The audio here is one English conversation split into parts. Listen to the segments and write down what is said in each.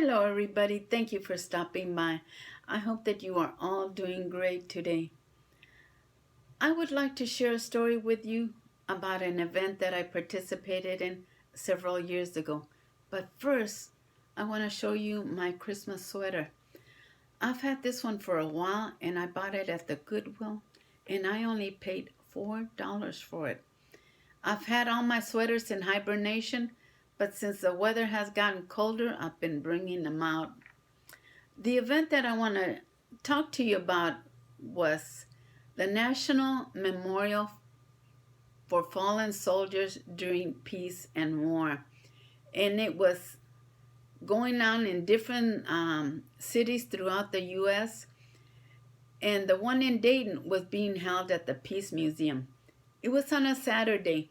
Hello, everybody. Thank you for stopping by. I hope that you are all doing great today. I would like to share a story with you about an event that I participated in several years ago. But first, I want to show you my Christmas sweater. I've had this one for a while and I bought it at the Goodwill and I only paid $4 for it. I've had all my sweaters in hibernation, but since the weather has gotten colder, I've been bringing them out. The event that I want to talk to you about was the National Memorial for Fallen Soldiers during Peace and War. And it was going on in different cities throughout the U.S. And the one in Dayton was being held at the Peace Museum. It was on a Saturday,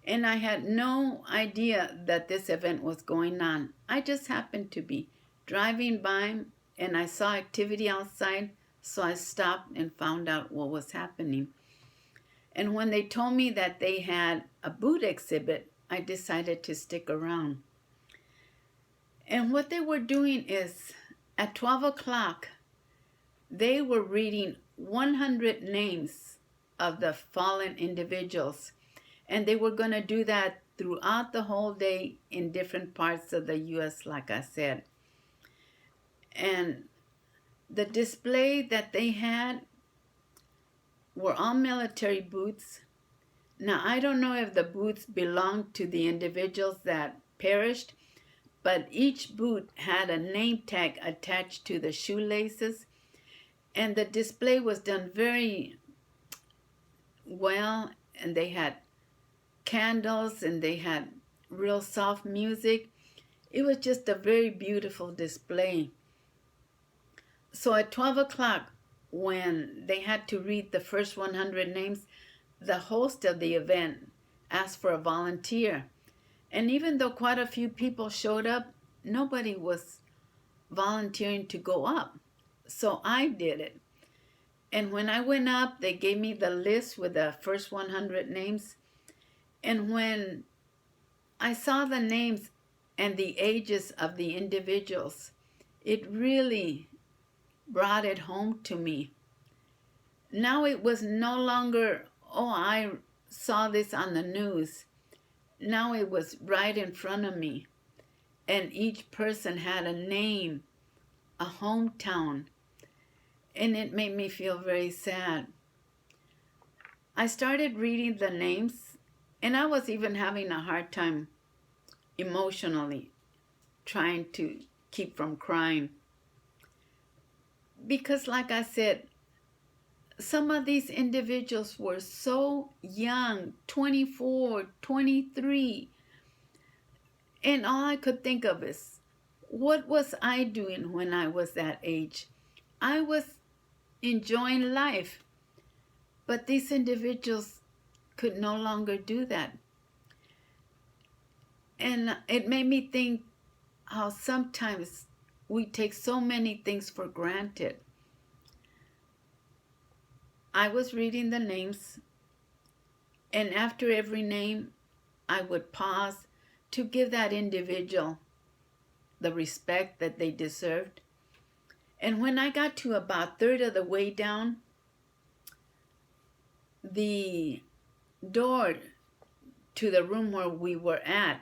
and I had no idea that this event was going on. I just happened to be driving by and I saw activity outside, so I stopped and found out what was happening. And when they told me that they had a boot exhibit, I decided to stick around. And what they were doing is, at 12 o'clock, they were reading 100 names of the fallen individuals. And they were going to do that throughout the whole day in different parts of the U.S., like I said. And the display that they had were all military boots. Now, I don't know if the boots belonged to the individuals that perished, but each boot had a name tag attached to the shoelaces. And the display was done very well, and they had candles and they had real soft music. It was just a very beautiful display. So at 12 o'clock, when they had to read the first 100 names, the host of the event asked for a volunteer. And even though quite a few people showed up, nobody was volunteering to go up. So I did it. And when I went up, they gave me the list with the first 100 names. And when I saw the names and the ages of the individuals, it really brought it home to me. Now it was no longer, oh, I saw this on the news. Now it was right in front of me. And each person had a name, a hometown. And it made me feel very sad. I started reading the names, and I was even having a hard time emotionally trying to keep from crying. Because like I said, some of these individuals were so young, 24, 23. And all I could think of is, what was I doing when I was that age? I was enjoying life. But these individuals could no longer do that. And it made me think how sometimes we take so many things for granted. I was reading the names, and after every name, I would pause to give that individual the respect that they deserved. And when I got to about a third of the way down, the door to the room where we were at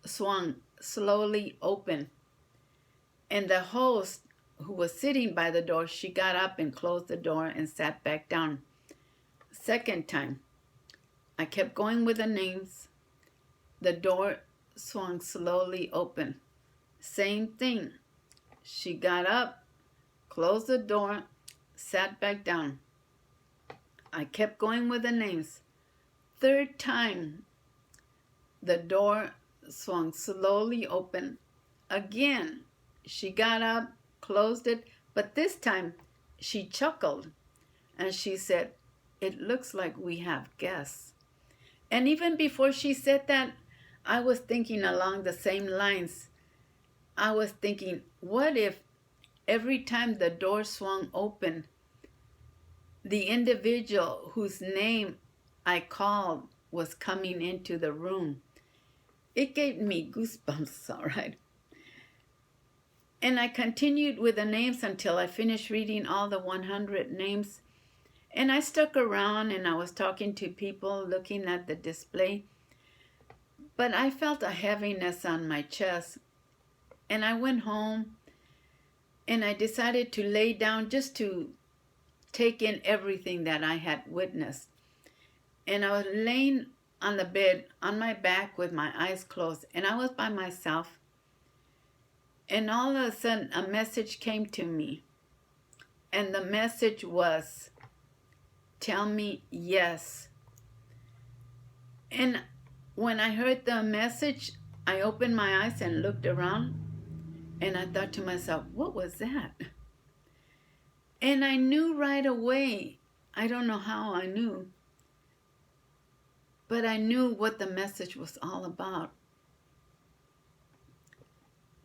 swung slowly open. And the host, who was sitting by the door, she got up and closed the door and sat back down. Second time, I kept going with the names. The door swung slowly open. Same thing. She got up, closed the door, sat back down. I kept going with the names. Third time, the door swung slowly open. Again, she got up, closed it, but this time she chuckled and she said, "It looks like we have guests." And even before she said that, I was thinking along the same lines. I was thinking, what if every time the door swung open, the individual whose name I called was coming into the room? It gave me goosebumps, all right. And I continued with the names until I finished reading all the 100 names. And I stuck around and I was talking to people looking at the display. But I felt a heaviness on my chest. And I went home and I decided to lay down just to take in everything that I had witnessed. And I was laying on the bed on my back with my eyes closed, and I was by myself. And all of a sudden, a message came to me. And the message was, tell me yes. And when I heard the message, I opened my eyes and looked around. And I thought to myself, what was that? And I knew right away. I don't know how I knew. But I knew what the message was all about.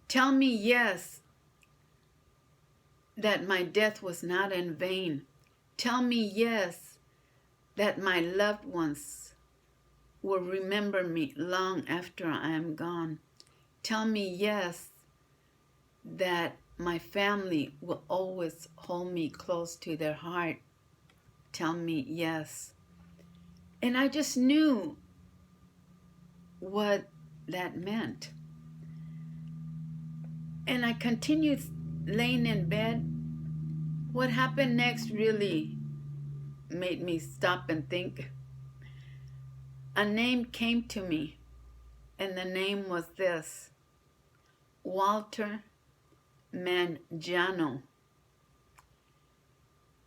Tell me yes, that my death was not in vain. Tell me yes, that my loved ones will remember me long after I am gone. Tell me yes, that my family will always hold me close to their heart. Tell me yes. And I just knew what that meant. And I continued laying in bed. What happened next really made me stop and think. A name came to me, and the name was this: Walter Mangiano.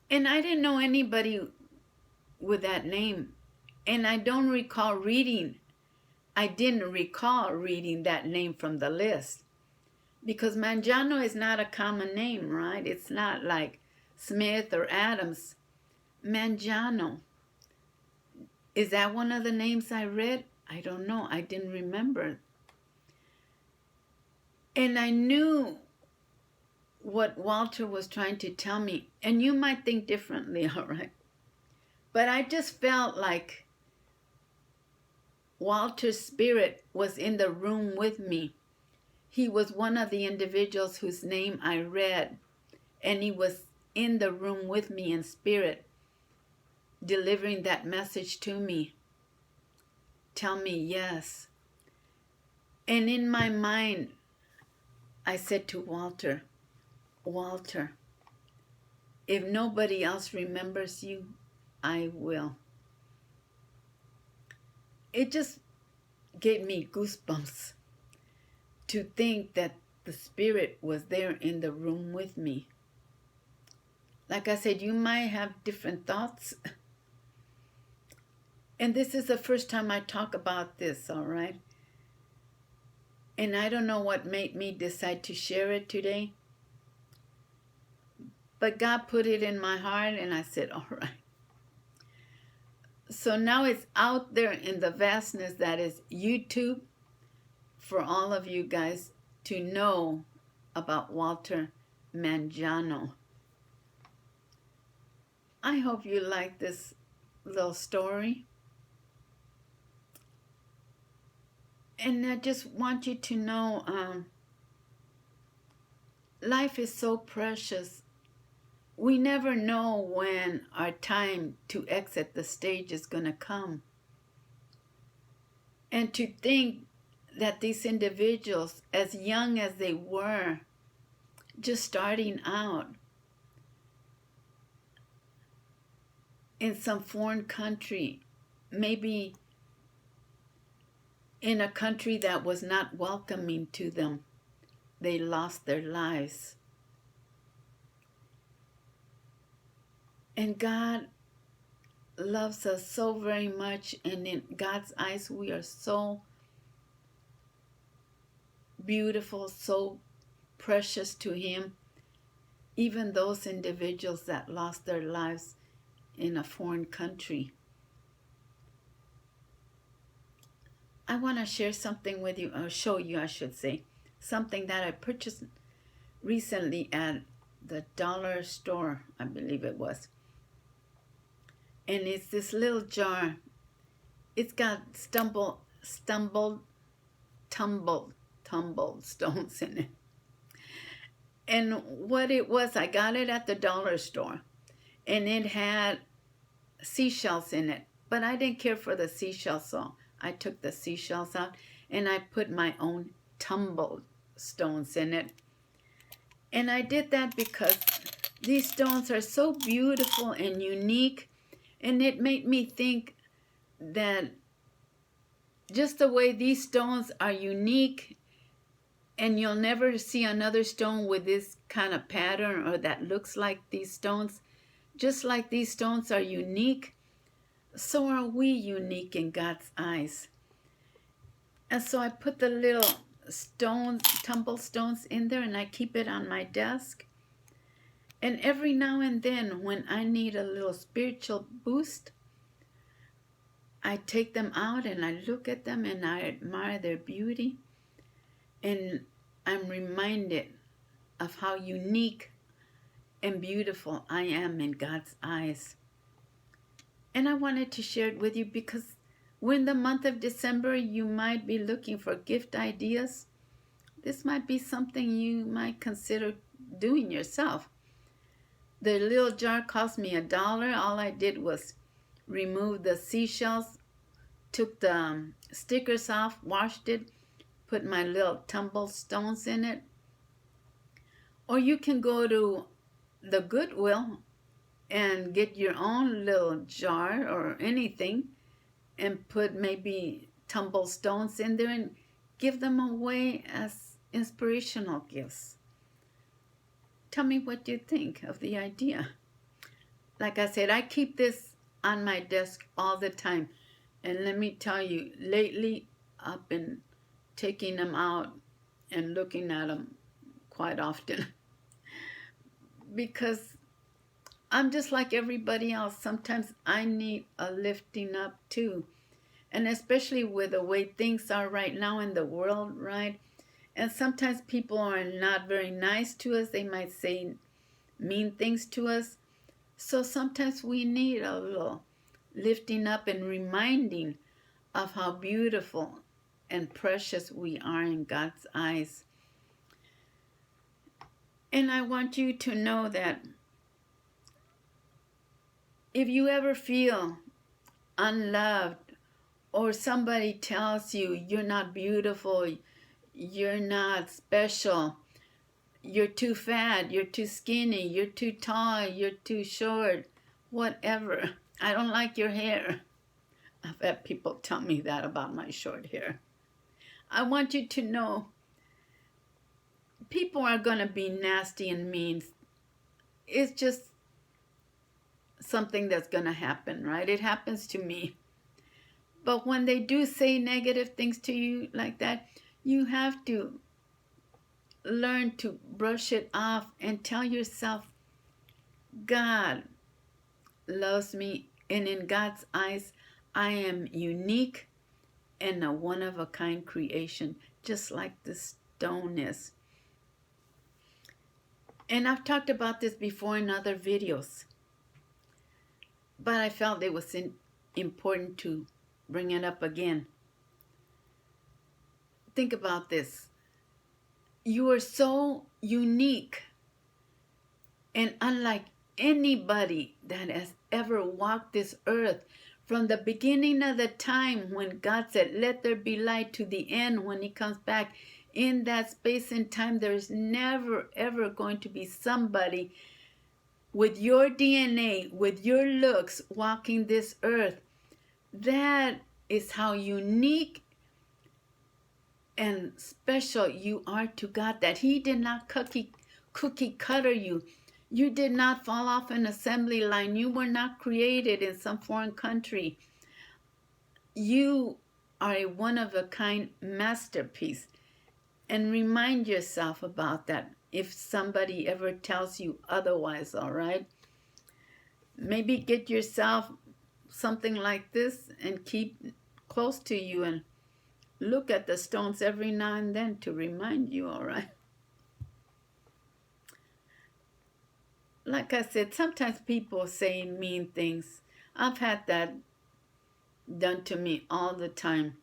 And I didn't know anybody with that name, and I didn't recall reading that name from the list, because Mangiano is not a common name, right? It's not like Smith or Adams. Mangiano. Is that one of the names I read? I don't know. I didn't remember. And I knew what Walter was trying to tell me. And you might think differently, all right? But I just felt like Walter's spirit was in the room with me. He was one of the individuals whose name I read. And he was in the room with me in spirit, delivering that message to me. Tell me yes. And in my mind, I said to Walter, Walter, if nobody else remembers you, I will. It just gave me goosebumps to think that the Spirit was there in the room with me. Like I said, you might have different thoughts. And this is the first time I talk about this, all right? And I don't know what made me decide to share it today. But God put it in my heart, and I said, all right. So now it's out there in the vastness that is YouTube for all of you guys to know about Walter Mangiano. I hope you like this little story. And I just want you to know, life is so precious. We never know when our time to exit the stage is going to come. And to think that these individuals, as young as they were, just starting out in some foreign country, maybe in a country that was not welcoming to them, they lost their lives. And God loves us so very much, and in God's eyes we are so beautiful, so precious to Him. Even those individuals that lost their lives in a foreign country. I want to share something with you, or show you, I should say, something that I purchased recently at the dollar store, I believe it was. And it's this little jar. It's got tumble stones in it. And what it was, I got it at the dollar store, and it had seashells in it. But I didn't care for the seashells, so I took the seashells out and I put my own tumble stones in it. And I did that because these stones are so beautiful and unique, and it made me think that just the way these stones are unique, and you'll never see another stone with this kind of pattern or that looks like these stones. Just like these stones are unique, so are we unique in God's eyes. And so I put the little stones, tumble stones in there, and I keep it on my desk. And every now and then, when I need a little spiritual boost, I take them out and I look at them and I admire their beauty. And I'm reminded of how unique and beautiful I am in God's eyes. And I wanted to share it with you because when the month of December, you might be looking for gift ideas. This might be something you might consider doing yourself. The little jar cost me $1. All I did was remove the seashells, took the stickers off, washed it, put my little tumble stones in it. Or you can go to the Goodwill and get your own little jar or anything and put maybe tumble stones in there and give them away as inspirational gifts. Tell me what you think of the idea. Like I said, I keep this on my desk all the time. And let me tell you, lately I've been taking them out and looking at them quite often. Because I'm just like everybody else. Sometimes I need a lifting up too. And especially with the way things are right now in the world, right? And sometimes people are not very nice to us. They might say mean things to us. So sometimes we need a little lifting up and reminding of how beautiful and precious we are in God's eyes. And I want you to know that if you ever feel unloved, or somebody tells you you're not beautiful, you're not special, you're too fat, you're too skinny, you're too tall, you're too short, whatever. I don't like your hair. I've had people tell me that about my short hair. I want you to know people are going to be nasty and mean. It's just something that's going to happen, right? It happens to me. But when they do say negative things to you like that, you have to learn to brush it off and tell yourself, God loves me, and in God's eyes, I am unique and a one-of-a-kind creation, just like the stone is. And I've talked about this before in other videos, but I felt it was important to bring it up again. Think about this. You are so unique and unlike anybody that has ever walked this earth. From the beginning of the time when God said, let there be light, to the end when he comes back, in that space and time, there's never ever going to be somebody with your DNA, with your looks, walking this earth. That is how unique and special you are to God, that he did not cookie cutter you. You did not fall off an assembly line. You were not created in some foreign country. You are a one-of-a-kind masterpiece. And remind yourself about that if somebody ever tells you otherwise, all right? Maybe get yourself something like this and keep close to you and look at the stones every now and then to remind you, all right? Like I said, sometimes people say mean things. I've had that done to me all the time.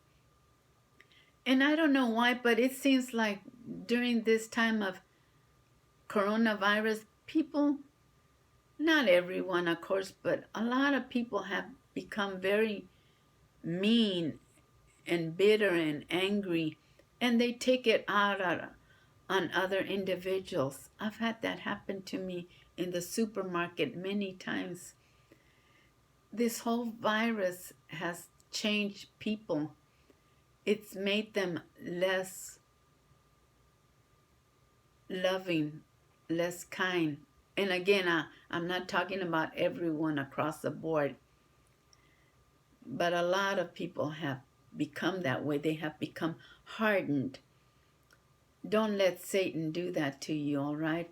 And I don't know why, but it seems like during this time of coronavirus, people, not everyone, of course, but a lot of people have become very mean and bitter and angry, and they take it out on other individuals. I've had that happen to me in the supermarket many times. This whole virus has changed people. It's made them less loving, less kind. And again, I'm not talking about everyone across the board, but a lot of people have become that way. They have become hardened. Don't let Satan do that to you, all right?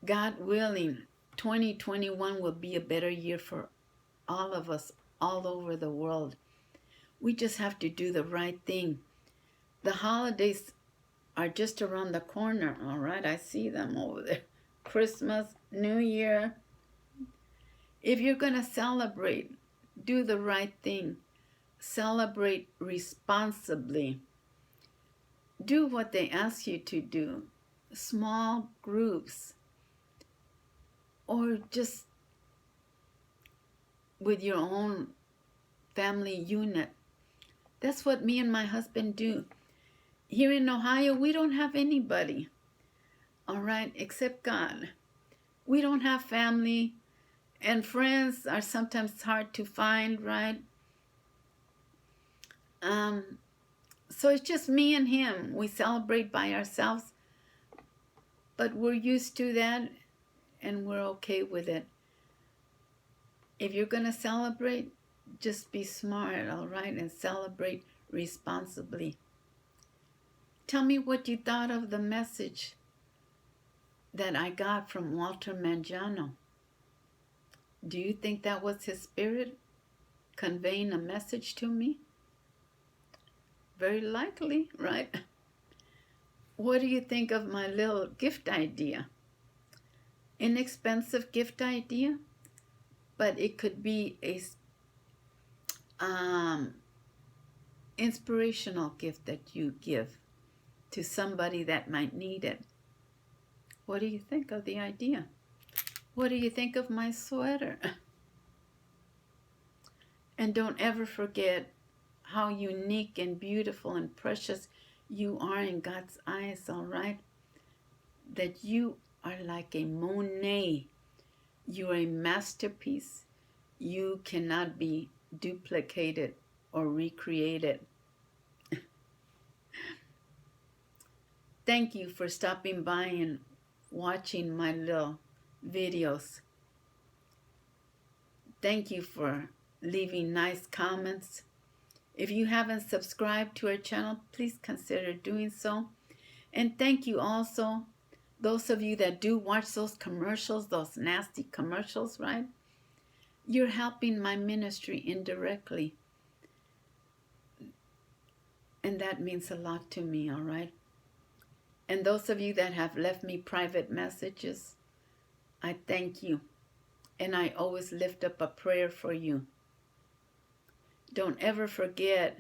God willing, 2021 will be a better year for all of us all over the world. We just have to do the right thing. The holidays are just around the corner, all right? I see them over there. Christmas, New Year. If you're going to celebrate, do the right thing. Celebrate responsibly. Do what they ask you to do. Small groups. Or just with your own family unit. That's what me and my husband do. Here in Ohio, we don't have anybody, all right, except God. We don't have family, and friends are sometimes hard to find, right? So it's just me and him. We celebrate by ourselves, but we're used to that, and we're okay with it. If you're going to celebrate, just be smart, all right, and celebrate responsibly. Tell me what you thought of the message that I got from Walter Mangiano. Do you think that was his spirit conveying a message to me? Very likely, right? What do you think of my little gift idea? Inexpensive gift idea, but it could be a inspirational gift that you give to somebody that might need it. What do you think of the idea? What do you think of my sweater? And don't ever forget how unique and beautiful and precious you are in God's eyes, all right? That you are like a Monet. You are a masterpiece. You cannot be duplicated or recreated. Thank you for stopping by and watching my little videos. Thank you for leaving nice comments. If you haven't subscribed to our channel, please consider doing so. And thank you also, those of you that do watch those commercials, those nasty commercials, right? You're helping my ministry indirectly. And that means a lot to me, all right? And those of you that have left me private messages, I thank you. And I always lift up a prayer for you. Don't ever forget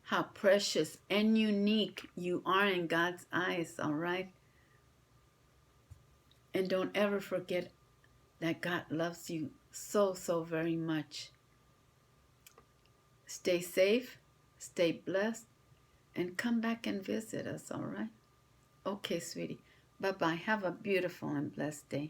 how precious and unique you are in God's eyes, all right? And don't ever forget that God loves you so, so very much. Stay safe, stay blessed, and come back and visit us, all right? Okay, sweetie. Bye-bye. Have a beautiful and blessed day.